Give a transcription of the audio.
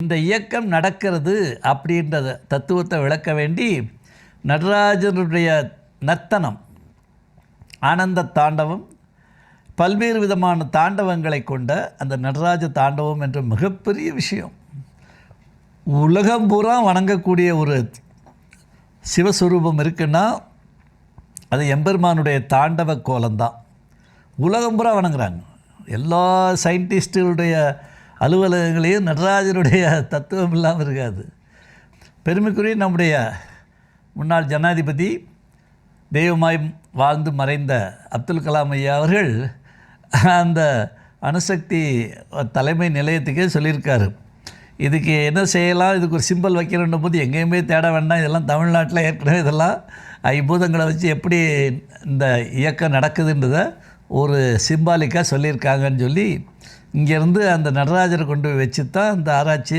இந்த இயக்கம் நடக்கிறது அப்படின்ற தத்துவத்தை விளக்க வேண்டி நடராஜனுடைய நர்த்தனம், ஆனந்த தாண்டவம், பல்வேறு விதமான தாண்டவங்களை கொண்ட அந்த நடராஜ தாண்டவம் என்ற மிகப்பெரிய விஷயம். உலகம் பூரா வணங்கக்கூடிய ஒரு சிவஸ்வரூபம் இருக்குன்னா அது எம்பெருமானுடைய தாண்டவ கோலம்தான். உலகம் பூரா வணங்குறாங்க. எல்லா சயின்டிஸ்டுடைய அலுவலகங்களையும் நடராஜனுடைய தத்துவம் இல்லாமல் இருக்காது. பெருமைக்குரிய நம்முடைய முன்னாள் ஜனாதிபதி, தெய்வமாய் வாழ்ந்து மறைந்த அப்துல் கலாம் ஐயா அவர்கள் அந்த அணுசக்தி தலைமை நிலையத்துக்கே சொல்லியிருக்காரு, இதுக்கு என்ன செய்யலாம், இதுக்கு ஒரு சிம்பல் வைக்கிறோன்னும் போது எங்கேயுமே தேட வேண்டாம், இதெல்லாம் தமிழ்நாட்டில் ஏற்கனவே இதெல்லாம் ஐம்பூதங்களை வச்சு எப்படி இந்த இயக்கம் நடக்குதுன்றதை ஒரு சிம்பாலிக்காக சொல்லியிருக்காங்கன்னு சொல்லி இங்கேருந்து அந்த நடராஜரை கொண்டு போய் வச்சு தான் அந்த ஆராய்ச்சி